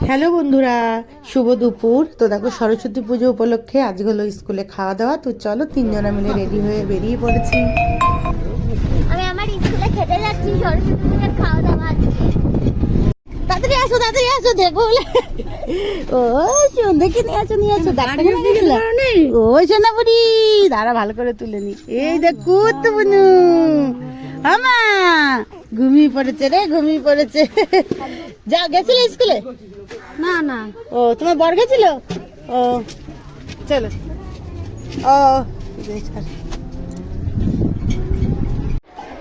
Hello বন্ধুরা, শুভ দুপুর। তো দেখো সরস্বতী পুজো উপলক্ষে আজ হলো স্কুলে খাওয়া দাওয়া। তো চলো তিনজনা মিলে রেডি হয়ে বেরিয়ে পড়েছি। আমি আমার স্কুলে খেতে যাচ্ছি সরস্বতী পূজার খাওয়া দাওয়া আজকে। তাড়াতাড়ি আসো দেখো। ও দেখি নিয়ে আসো ডাক্তার ও সোনাপুরি দাঁড়া ভালো করে তুলে নি। এই দেখো তো বুনু আমা ঘুমিয়ে পড়েছে। যা গেছিল স্কুলে? না ও তোমার বর গেছিল? ও চলো। ও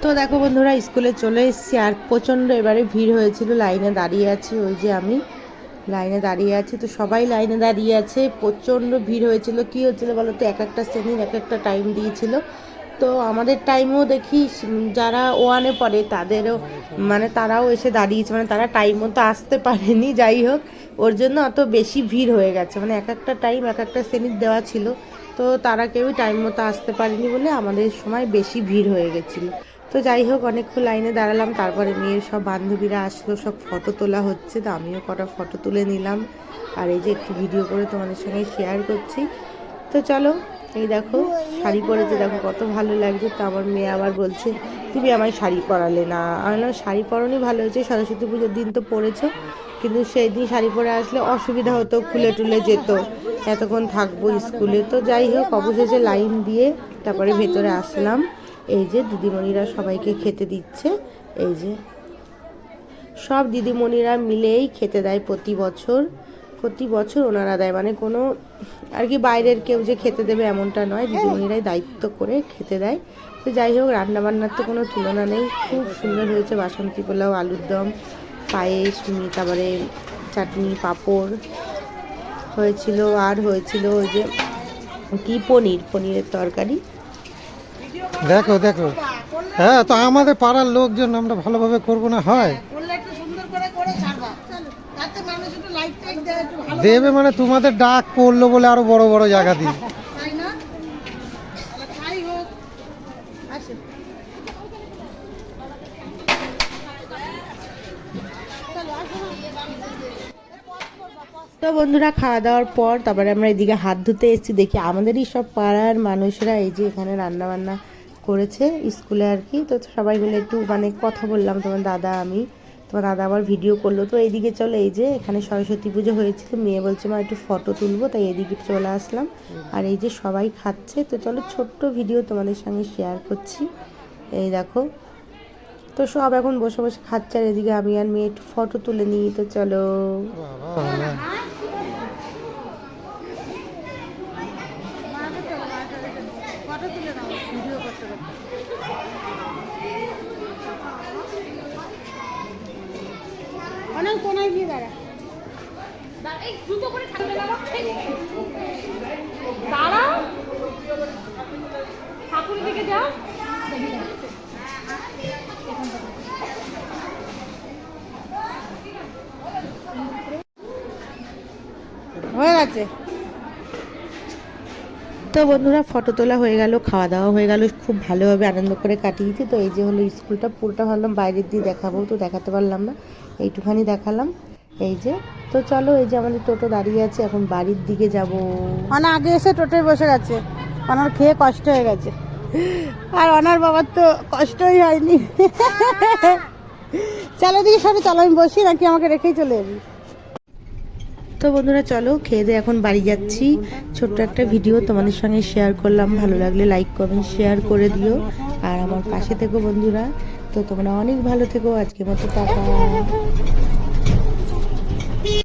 তো দেখো বন্ধুরা স্কুলে চলে এসেছি আর প্রচণ্ড এবারে ভিড় হয়েছিল। লাইনে দাঁড়িয়ে আছি, ওই যে আমি লাইনে দাঁড়িয়ে আছি। তো সবাই লাইনে দাঁড়িয়ে আছে, প্রচণ্ড ভিড় হয়েছিল। কি হচ্ছিল বলো তো, এক একটা শ্রেণীর এক একটা টাইম দিয়েছিল। তো আমাদের টাইমেও দেখি যারা ওয়ানে পড়ে তাদেরও মানে তারাও এসে দাঁড়িয়েছে, মানে তারা টাইম মতো আসতে পারেনি। যাই হোক, ওর জন্য অত বেশি ভিড় হয়ে গেছে। মানে এক একটা টাইম এক একটা শ্রেণীর দেওয়া ছিল, তো তারা কেউই টাইম মতো আসতে পারেনি বলে আমাদের সময় বেশি ভিড় হয়ে গেছিলো। তো যাই হোক, অনেকক্ষণ লাইনে দাঁড়ালাম। তারপরে মেয়ের সব বান্ধবীরা আসলো, সব ফটো তোলা হচ্ছে। তো আমিও কটা ফটো তুলে নিলাম, আর এই যে একটু ভিডিও করে তোমাদের সঙ্গে শেয়ার করছি। তো চলো, এই দেখো শাড়ি পরেছে, দেখো কত ভালো লাগছে। তো আমার মেয়ে আবার বলছে তুমি আমায় শাড়ি পরালে না। আমি বললাম শাড়ি পরনি, ভালো হয়েছে, সরস্বতী পুজোর দিন তো পরেছো, কিন্তু সেই দিন শাড়ি পরে আসলে অসুবিধা হতো, খুলে টুলে যেত, এতক্ষণ থাকবো স্কুলে। তো যাই হোক, অবশেষে লাইন দিয়ে তারপরে ভেতরে আসলাম। এই যে দিদিমণিরা সবাইকে খেতে দিচ্ছে। এই যে সব দিদিমণিরা মিলেই খেতে দেয় প্রতি বছর ওনারা দেয়, মানে কোনো আর কি বাইরের কেউ যে খেতে দেবে এমনটা নয়, দিদিমণিরাই দায়িত্ব করে খেতে দেয়। তো যাই হোক, রান্নাবান্নার তো কোনো তুলনা নেই, খুব সুন্দর হয়েছে। বাসন্তী পোলাও, আলুর দম, পায়েস, তারপরে চাটনি, পাঁপড় হয়েছিল। আর হয়েছিল ওই যে কি পনিরের তরকারি। দেখো হ্যাঁ, তো আমাদের পাড়ার লোকজন আমরা ভালোভাবে করবো না হয় দেবে, মানে তোমাদের ডাক পড়লো বলে আরো বড় বড় জায়গা দিই। তো বন্ধুরা, খাওয়া দাওয়ার পর তারপরে আমরা এদিকে হাত ধুতে এসেছি। দেখি আমাদেরই সব পাড়ার মানুষরা এই যে এখানে রান্না বান্না করেছে স্কুলে আর কি। তো সবাই মিলে একটু মানে কথা বললাম, তোমার দাদা আবার ভিডিও করলো। তো এইদিকে চলো, এই যে এখানে সরস্বতী পুজো হয়েছিল, মেয়ে বলছে মা একটু ফটো তুলবো, তাই এদিকে চলে আসলাম। আর এই যে সবাই খাচ্ছে। তো চলো ছোট্ট ভিডিও তোমাদের সঙ্গে শেয়ার করছি। এই দেখো, তো সব এখন বসে বসে খাচ্ছে, আর এদিকে আমি আর মেয়ে একটু ফটো তুলে নিই। তো চলো। অনেক কোনায় গিয়ে দাঁড়া, দাঁড়াও, ঠাকুরের দিকে যাও। হয়ে গেছে। তো বন্ধুরা, ফটো তোলা হয়ে গেল, খাওয়া দাওয়া হয়ে গেল, খুব ভালোভাবে আনন্দ করে কাটিয়েছি। তো এই যে হলো স্কুলটা, পুরোটা ভাবলাম বাইরের দিয়ে দেখাবো, তো দেখাতে পারলাম না, এইটুখানি দেখালাম। এই যে, তো চলো, এই যে আমাদের টোটো দাঁড়িয়ে আছে, এখন বাড়ির দিকে যাব। মানে আগে এসে টোটোয় বসে গেছে, ওনার খেয়ে কষ্ট হয়ে গেছে, আর ওনার বাবার তো কষ্টই হয়নি। চলো দিকে সরে, চলো আমি বসি, নাকি আমাকে রেখেই চলে যাবি? তো বন্ধুরা চলো, খেয়ে দিয়ে এখন বাড়ি যাচ্ছি। ছোট্ট একটা ভিডিও তোমাদের সঙ্গে শেয়ার করলাম, ভালো লাগলে লাইক কমেন্ট শেয়ার করে দিও, আর আমার পাশে থেকো বন্ধুরা। তো তোমরা অনেক ভালো থেকো, আজকের মতো টাটা।